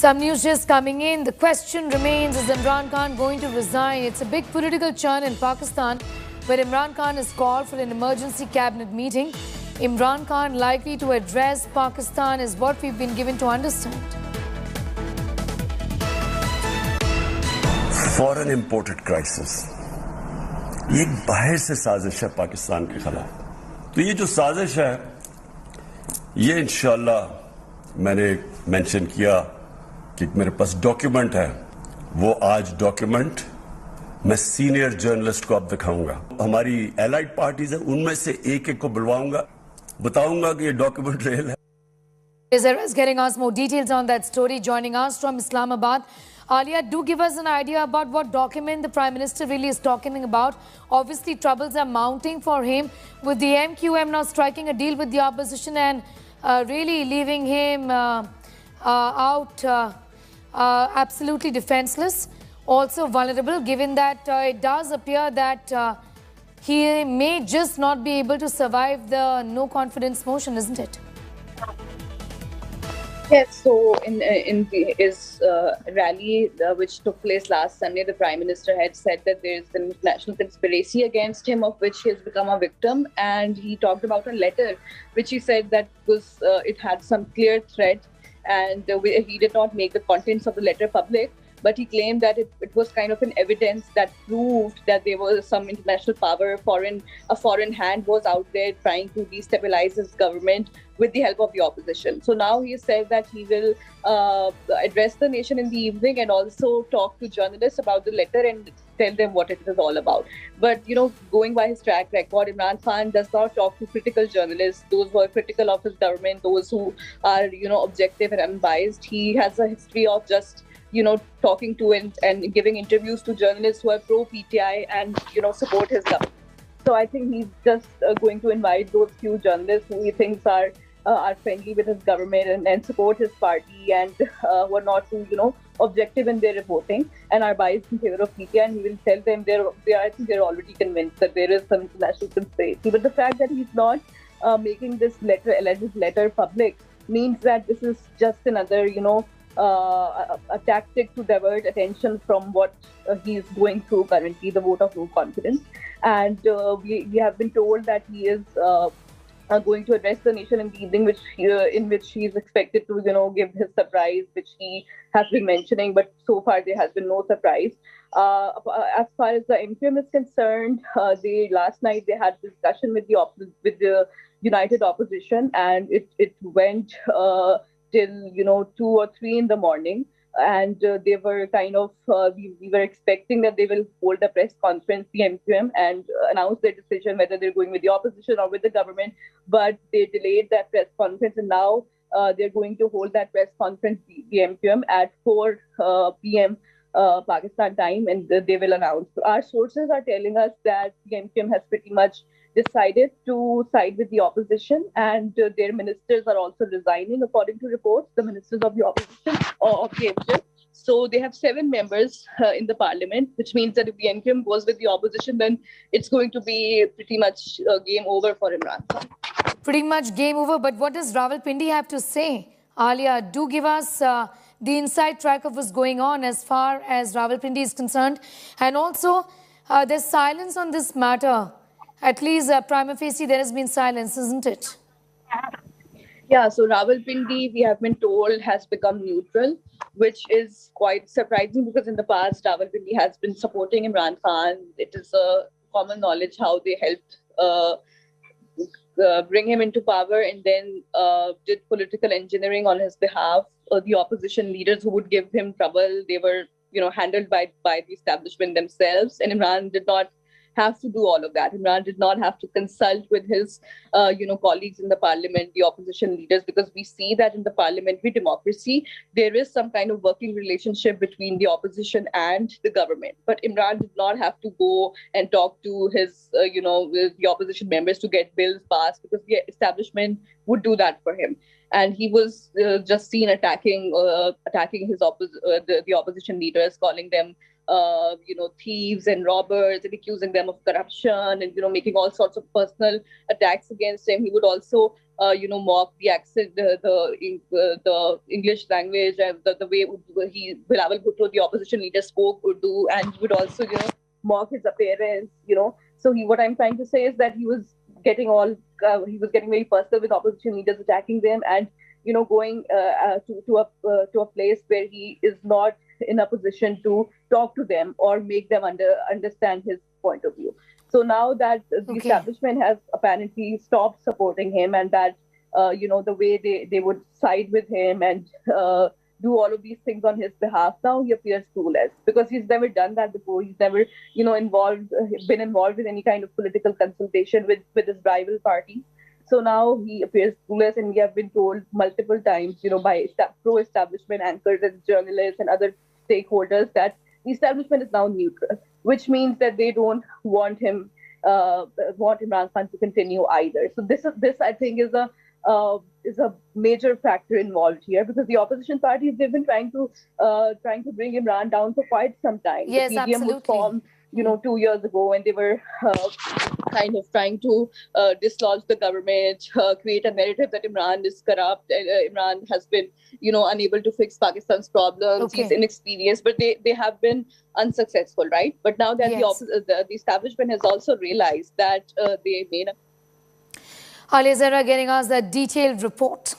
Some news just coming in. The question remains, is Imran Khan going to resign? It's a big political churn in Pakistan where Imran Khan has called for an emergency cabinet meeting. Imran Khan likely to address Pakistan is what we've been given to understand. Foreign imported crisis. ये एक बाहर से साजिश है पाकिस्तान के खिलाफ। तो ये जो साजिश है ये इंशाल्लाह मैंने मेंशन किया कि मेरे पास डॉक्यूमेंट है, वो आज डॉक्यूमेंट मैं सीनियर जर्नलिस्ट को अब दिखाऊंगा। हमारी एलाइड पार्टीज है, उनमें से एक को बुलवाऊंगा, बताऊंगा कि ये डॉक्यूमेंट रियल है। Zara is getting us more details on that story. Joining us from Islamabad, Alia, do give us an idea about what document the Prime Minister really is talking about. Obviously, troubles are mounting for him with the MQM now striking a deal with the opposition and really leaving him out absolutely defenseless, also vulnerable, given that it does appear that he may just not be able to survive the no confidence motion, isn't it? Yes, so in his rally, which took place last Sunday, the Prime Minister had said that there is an international conspiracy against him, of which he has become a victim. And he talked about a letter, which he said that was it had some clear threat, and he did not make the contents of the letter public. But he claimed that it was kind of an evidence that proved that there was some international power, a foreign hand was out there trying to destabilize his government with the help of the opposition. So now he said that he will address the nation in the evening and also talk to journalists about the letter and tell them what it is all about. But, you know, going by his track record, Imran Khan does not talk to critical journalists, those who are critical of his government, those who are, you know, objective and unbiased. He has a history of just, you know, talking to and giving interviews to journalists who are pro-PTI and, you know, support his government. So I think he's just going to invite those few journalists who he thinks are friendly with his government and support his party and who are not too, you know, objective in their reporting and are biased in favor of PTI, and he will tell them I think they're already convinced that there is some international conspiracy. But the fact that he's not making this alleged letter public means that this is just another, you know, a tactic to divert attention from what he is going through currently, the vote of no confidence. And we have been told that he is going to address the nation in the evening, in which he is expected to, you know, give his surprise, which he has been mentioning. But so far there has been no surprise. As far as the MQM is concerned, last night they had discussion with the United Opposition, and it went till, you know, 2 or 3 in the morning, and they were kind of we were expecting that they will hold a press conference, the MQM, and announce their decision whether they're going with the opposition or with the government. But they delayed that press conference, and now they're going to hold that press conference, the MQM, at 4 p.m. Pakistan time, and they will announce. Our sources are telling us that the MQM has pretty much decided to side with the opposition, and their ministers are also resigning, according to reports, the ministers of the opposition or of the MQM. So they have 7 members in the parliament, which means that if the MQM goes with the opposition, then it's going to be pretty much game over for Imran Khan. Pretty much game over, but what does Rawalpindi have to say? Alia, do give us the inside track of what's going on as far as Rawalpindi is concerned. And also, there's silence on this matter. At least prima facie, there has been silence, isn't it? Yeah, so Rawalpindi, we have been told, has become neutral, which is quite surprising because in the past, Rawalpindi has been supporting Imran Khan. It is a common knowledge how they helped bring him into power and then did political engineering on his behalf. The opposition leaders who would give him trouble, they were, you know, handled by the establishment themselves, and Imran did not have to do all of that. Imran did not have to consult with his, you know, colleagues in the parliament, the opposition leaders, because we see that in the parliamentary democracy, there is some kind of working relationship between the opposition and the government. But Imran did not have to go and talk to his, you know, the opposition members to get bills passed, because the establishment would do that for him. And he was just seen attacking his the opposition leaders, calling them thieves and robbers, and accusing them of corruption, and making all sorts of personal attacks against him. He would also mock the accent, the English language, and the way Bilawal Bhutto, the opposition leader, spoke Urdu, and he would also mock his appearance. So what I'm trying to say is that he was getting very personal with opposition leaders, attacking them, and going to a place where he is not in a position to talk to them or make them understand his point of view. So now that the establishment has apparently stopped supporting him, and that the way they would side with him and do all of these things on his behalf, now he appears clueless, because he's never done that before. He's never been involved in any kind of political consultation with his rival party. So now he appears clueless, and we have been told multiple times, by pro-establishment anchors and journalists and other stakeholders, that the establishment is now neutral, which means that they don't want Imran Khan to continue either. So this I think is a major factor involved here, because the opposition parties, they've been trying to bring Imran down for quite some time. Yes, the PDM absolutely. was formed 2 years ago, and they were kind of trying to dislodge the government, create a narrative that Imran is corrupt, and Imran has been, unable to fix Pakistan's problems. He's inexperienced, but they have been unsuccessful, right? But now that the establishment has also realized that they may not. Alia Zahra getting us that detailed report.